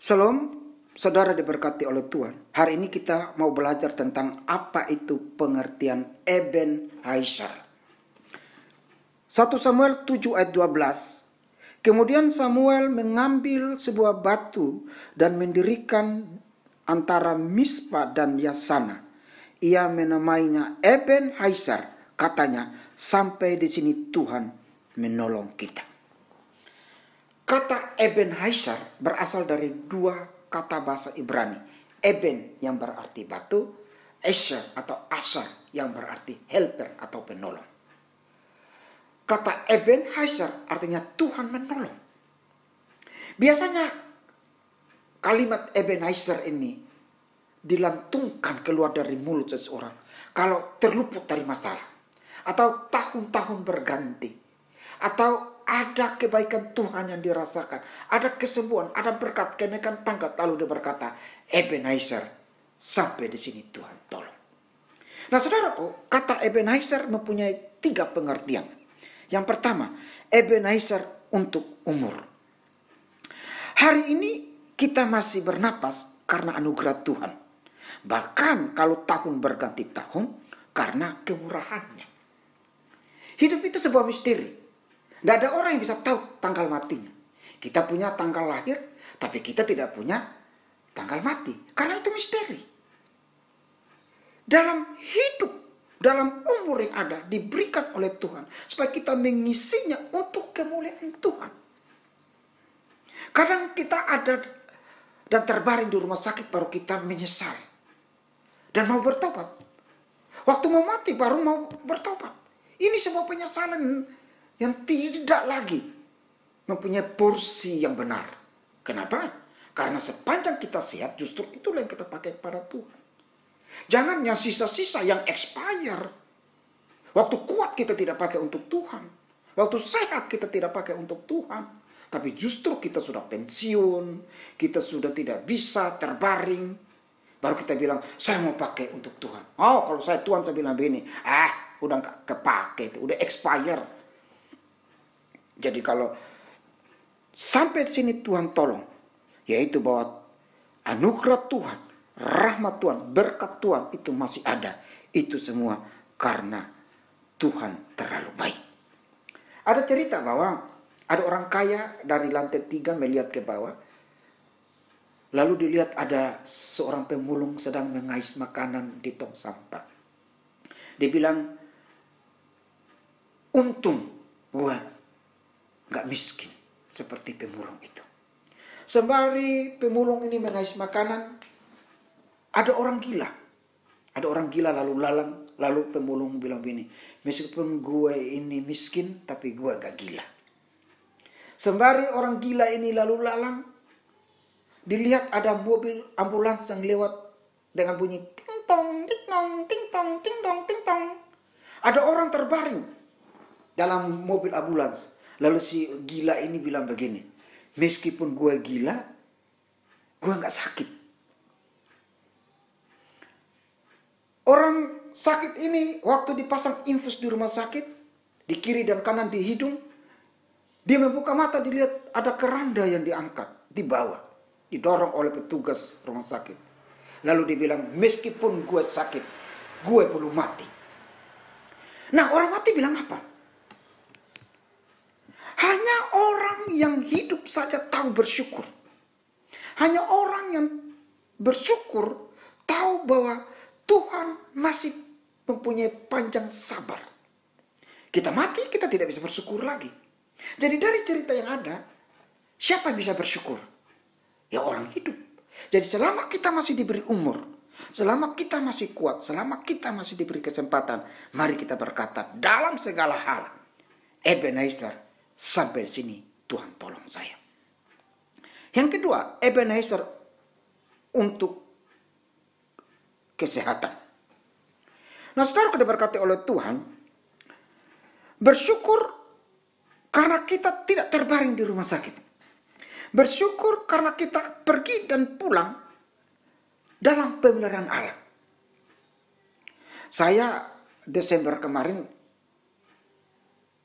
Shalom, saudara diberkati oleh Tuhan. Hari ini kita mau belajar tentang apa itu pengertian Ebenezer. 1 Samuel 7 ayat 12. Kemudian Samuel mengambil sebuah batu dan mendirikan antara Mispa dan Yasana. Ia menamainya Ebenezer, katanya, sampai di sini Tuhan menolong kita. Kata Ebenezer berasal dari dua kata bahasa Ibrani. Eben yang berarti batu, Ezer atau Asar yang berarti helper atau penolong. Kata Ebenezer artinya Tuhan menolong. Biasanya kalimat Ebenezer ini dilantungkan keluar dari mulut seseorang kalau terluput dari masalah, atau tahun-tahun berganti, atau ada kebaikan Tuhan yang dirasakan, ada kesembuhan, ada berkat, kenaikan pangkat, lalu dia berkata, Ebenezer, sampai di sini Tuhan tolong. Nah saudaraku, kata Ebenezer mempunyai 3 pengertian. Yang pertama, Ebenezer untuk umur. Hari ini kita masih bernapas karena anugerah Tuhan. Bahkan kalau tahun berganti tahun, karena kemurahannya. Hidup itu sebuah misteri. Tidak ada orang yang bisa tahu tanggal matinya. Kita punya tanggal lahir, tapi kita tidak punya tanggal mati. Karena itu misteri. Dalam hidup, dalam umur yang ada, diberikan oleh Tuhan. Supaya kita mengisinya untuk kemuliaan Tuhan. Kadang kita ada dan terbaring di rumah sakit, baru kita menyesal. Dan mau bertobat. Waktu mau mati, baru mau bertobat. Ini sebuah penyesalan yang tidak lagi mempunyai porsi yang benar. Kenapa? Karena sepanjang kita sehat, justru itulah yang kita pakai kepada Tuhan. Jangan yang sisa-sisa, yang expire. Waktu kuat kita tidak pakai untuk Tuhan. Waktu sehat kita tidak pakai untuk Tuhan. Tapi justru kita sudah pensiun, kita sudah tidak bisa terbaring. Baru kita bilang, saya mau pakai untuk Tuhan. Oh, kalau saya Tuhan, saya bilang begini, udah gak kepake, udah expire. Jadi kalau sampai di sini Tuhan tolong, yaitu bahwa anugerah Tuhan, rahmat Tuhan, berkat Tuhan itu masih ada. Itu semua karena Tuhan terlalu baik. Ada cerita bahwa ada orang kaya dari lantai 3 melihat ke bawah. Lalu dilihat ada seorang pemulung sedang mengais makanan di tong sampah. Dia bilang, untung gue gak miskin seperti pemulung itu. Sembari pemulung ini mengais makanan, ada orang gila. Ada orang gila lalu lalang. Lalu pemulung bilang begini, meskipun gue ini miskin, tapi gue gak gila. Sembari orang gila ini lalu lalang, dilihat ada mobil ambulans yang lewat dengan bunyi ting tong, ting tong, ting tong, ting tong, ting tong. Ada orang terbaring dalam mobil ambulans. Lalu si gila ini bilang begini, meskipun gue gila, gue gak sakit. Orang sakit ini waktu dipasang infus di rumah sakit, di kiri dan kanan di hidung, dia membuka mata, dilihat ada keranda yang diangkat di bawah, didorong oleh petugas rumah sakit. Lalu dia bilang, meskipun gue sakit, gue belum mati. Nah, orang mati bilang apa? Hanya orang yang hidup saja tahu bersyukur. Hanya orang yang bersyukur tahu bahwa Tuhan masih mempunyai panjang sabar. Kita mati, kita tidak bisa bersyukur lagi. Jadi dari cerita yang ada, siapa yang bisa bersyukur? Ya orang hidup. Jadi selama kita masih diberi umur, selama kita masih kuat, selama kita masih diberi kesempatan, mari kita berkata dalam segala hal, Ebenezer, sampai sini Tuhan tolong saya. Yang kedua, Ebenezer untuk kesehatan. Nah, saudara diberkati oleh Tuhan, bersyukur karena kita tidak terbaring di rumah sakit. Bersyukur karena kita pergi dan pulang dalam pemeliharaan Allah. Saya Desember kemarin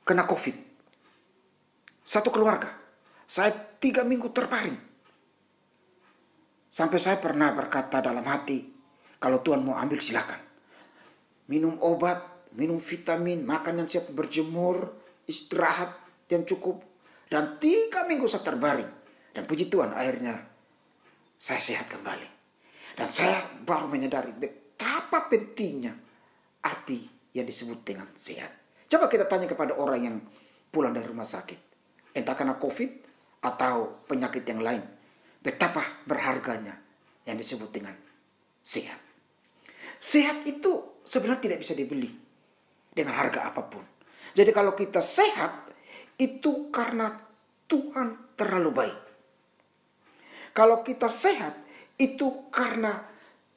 kena COVID. Satu keluarga. Saya 3 minggu terbaring. Sampai saya pernah berkata dalam hati, kalau Tuhan mau ambil silakan. Minum obat, minum vitamin, makan yang siap, berjemur, istirahat yang cukup. Dan 3 minggu saya terbaring. Dan puji Tuhan akhirnya saya sehat kembali. Dan saya baru menyadari betapa pentingnya arti yang disebut dengan sehat. Coba kita tanya kepada orang yang pulang dari rumah sakit. Entah karena COVID atau penyakit yang lain. Betapa berharganya yang disebut dengan sehat. Sehat itu sebenarnya tidak bisa dibeli dengan harga apapun. Jadi kalau kita sehat, itu karena Tuhan terlalu baik. Kalau kita sehat, itu karena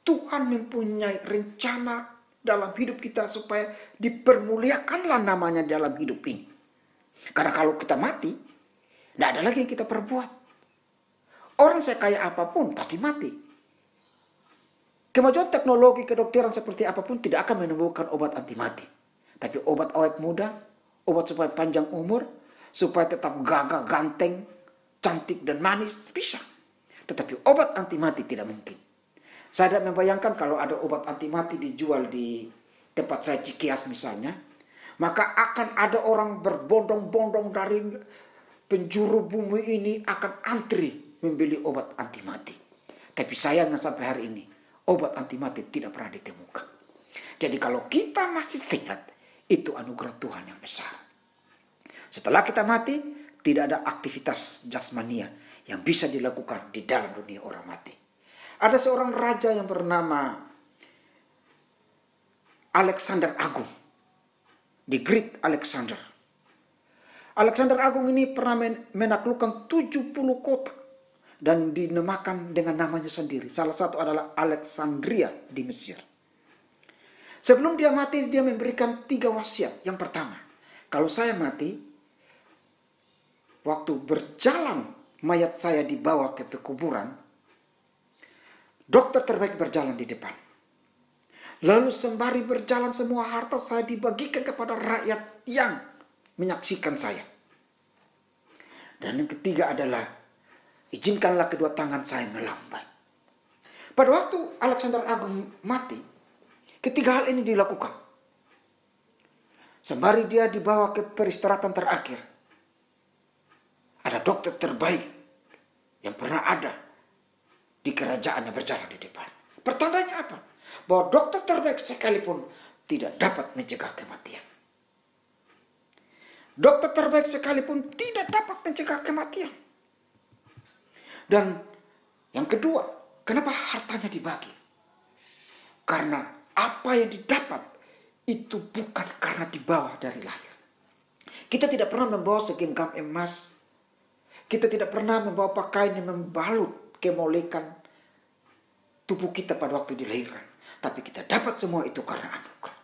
Tuhan mempunyai rencana dalam hidup kita supaya dipermuliakanlah namanya dalam hidup ini. Karena kalau kita mati, tidak ada lagi yang kita perbuat. Orang sekaya apapun pasti mati. Kemajuan teknologi kedokteran seperti apapun tidak akan menemukan obat anti mati. Tapi obat awet muda, obat supaya panjang umur, supaya tetap gagah, ganteng, cantik dan manis, bisa. Tetapi obat anti mati tidak mungkin. Saya tidak membayangkan kalau ada obat anti mati dijual di tempat saya Cikias misalnya, maka akan ada orang berbondong-bondong dari penjuru bumi ini akan antri membeli obat anti mati. Tapi sayangnya sampai hari ini obat anti mati tidak pernah ditemukan. Jadi kalau kita masih sehat, itu anugerah Tuhan yang besar. Setelah kita mati, tidak ada aktivitas jasmania yang bisa dilakukan di dalam dunia orang mati. Ada seorang raja yang bernama Alexander Agung. The Great Alexander. Alexander Agung ini pernah menaklukkan 70 kota dan dinamakan dengan namanya sendiri. Salah satu adalah Alexandria di Mesir. Sebelum dia mati, dia memberikan 3 wasiat. Yang pertama, kalau saya mati, waktu berjalan mayat saya dibawa ke pekuburan, dokter terbaik berjalan di depan. Lalu sembari berjalan semua harta saya dibagikan kepada rakyat yang menyaksikan saya. Dan yang ketiga adalah, izinkanlah kedua tangan saya melambai. Pada waktu Alexander Agung mati, ketiga hal ini dilakukan. Sembari dia dibawa ke peristirahatan terakhir, ada dokter terbaik yang pernah ada di kerajaannya berjalan di depan. Pertandanya apa? Bahwa dokter terbaik sekalipun tidak dapat mencegah kematian. Dokter terbaik sekalipun tidak dapat mencegah kematian. Dan yang kedua, kenapa hartanya dibagi? Karena apa yang didapat itu bukan karena dibawa dari lahir. Kita tidak pernah membawa segenggam emas. Kita tidak pernah membawa pakaian yang membalut kemolekan tubuh kita pada waktu dilahirkan. Tapi kita dapat semua itu karena anugerah.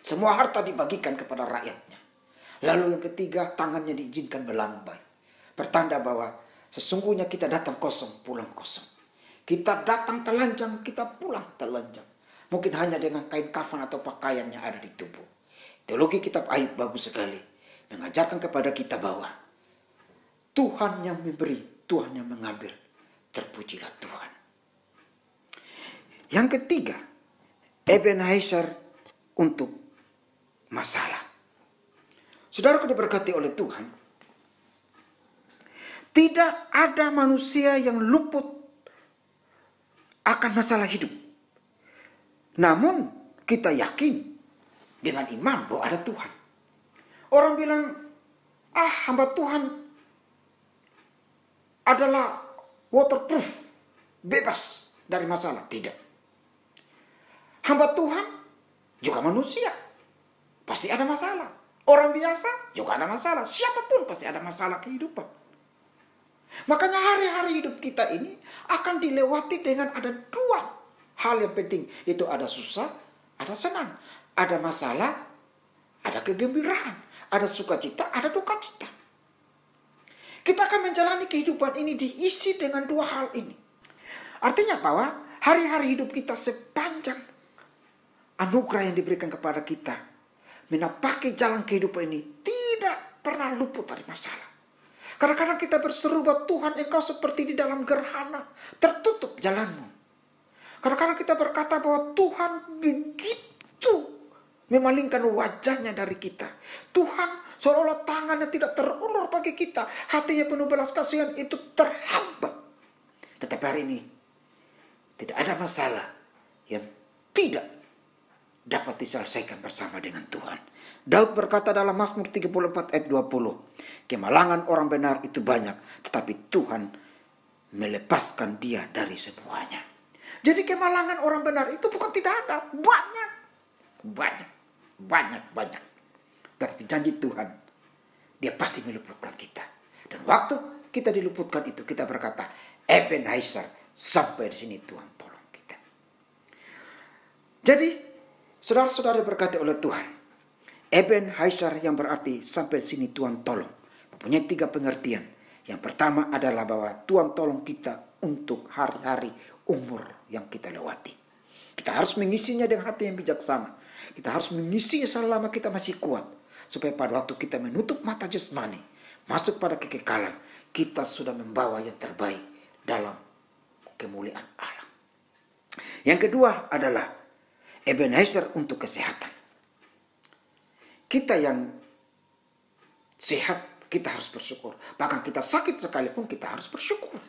Semua harta dibagikan kepada rakyatnya. Lalu yang ketiga, tangannya diizinkan melambai. Pertanda bahwa sesungguhnya kita datang kosong, pulang kosong. Kita datang telanjang, kita pulang telanjang. Mungkin hanya dengan kain kafan atau pakaian yang ada di tubuh. Teologi kitab Ayub bagus sekali. Mengajarkan kepada kita bahwa Tuhan yang memberi, Tuhan yang mengambil. Terpujilah Tuhan. Yang ketiga, Ebenezer untuk masalah. Saudaraku diberkati oleh Tuhan. Tidak ada manusia yang luput akan masalah hidup. Namun kita yakin dengan iman bahwa ada Tuhan. Orang bilang, hamba Tuhan adalah waterproof, bebas dari masalah. Tidak. Hamba Tuhan juga manusia. Pasti ada masalah. Orang biasa juga ada masalah. Siapapun pasti ada masalah kehidupan. Makanya hari-hari hidup kita ini akan dilewati dengan ada 2 hal yang penting. Itu ada susah, ada senang. Ada masalah, ada kegembiraan. Ada sukacita, ada duka cita. Kita akan menjalani kehidupan ini diisi dengan 2 hal ini. Artinya bahwa hari-hari hidup kita sepanjang anugerah yang diberikan kepada kita menapaki jalan kehidupan ini tidak pernah luput dari masalah. Kadang-kadang kita berseru bahwa Tuhan, Engkau seperti di dalam gerhana tertutup jalanmu. Kadang-kadang kita berkata bahwa Tuhan begitu memalingkan wajahnya dari kita. Tuhan seolah-olah tangannya tidak terulur bagi kita. Hatinya penuh belas kasihan itu terhambat. Tetapi hari ini tidak ada masalah yang tidak dapat diselesaikan bersama dengan Tuhan. Daud berkata dalam Mazmur 34 ayat 20. Kemalangan orang benar itu banyak, tetapi Tuhan melepaskan dia dari semuanya. Jadi kemalangan orang benar itu bukan tidak ada. Banyak. Tapi janji Tuhan, dia pasti meluputkan kita. Dan waktu kita diluputkan itu, kita berkata, Ebenezer, sampai di sini Tuhan tolong kita. Jadi, saudara-saudara berkati oleh Tuhan, Ebenezer yang berarti sampai sini Tuhan tolong. Mempunyai 3 pengertian. Yang pertama adalah bahwa Tuhan tolong kita untuk hari-hari umur yang kita lewati. Kita harus mengisinya dengan hati yang bijaksana. Kita harus mengisinya selama kita masih kuat. Supaya pada waktu kita menutup mata jasmani, masuk pada kekekalan, kita sudah membawa yang terbaik dalam kemuliaan Allah. Yang kedua adalah Ebenezer untuk kesehatan. Kita yang sehat, kita harus bersyukur. Bahkan kita sakit sekalipun kita harus bersyukur.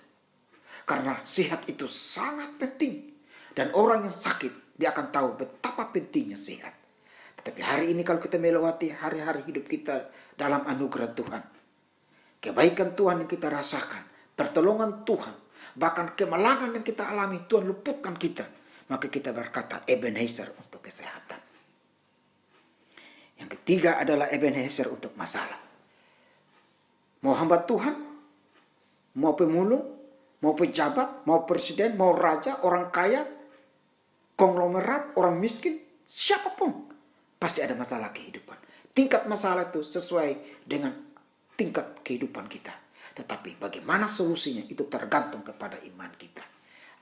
Karena sehat itu sangat penting. Dan orang yang sakit, dia akan tahu betapa pentingnya sehat. Tetapi hari ini kalau kita melewati hari-hari hidup kita dalam anugerah Tuhan, kebaikan Tuhan yang kita rasakan, pertolongan Tuhan, bahkan kemalangan yang kita alami, Tuhan luputkan kita. Maka kita berkata Ebenezer untuk kesehatan. Yang ketiga adalah Ebenezer untuk masalah. Mau hamba Tuhan, mau pemulung, mau pejabat, mau presiden, mau raja, orang kaya, konglomerat, orang miskin, siapapun pasti ada masalah kehidupan. Tingkat masalah itu sesuai dengan tingkat kehidupan kita. Tetapi bagaimana solusinya itu tergantung kepada iman kita.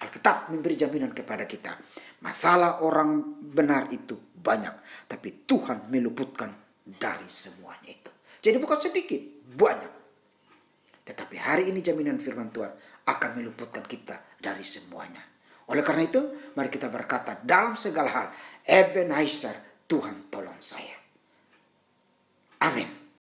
Alkitab memberi jaminan kepada kita. Masalah orang benar itu banyak, tapi Tuhan meluputkan dari semuanya itu. Jadi bukan sedikit, banyak. Tetapi hari ini jaminan firman Tuhan akan meluputkan kita dari semuanya. Oleh karena itu, mari kita berkata dalam segala hal, Ebenezer, Tuhan tolong saya. Amin.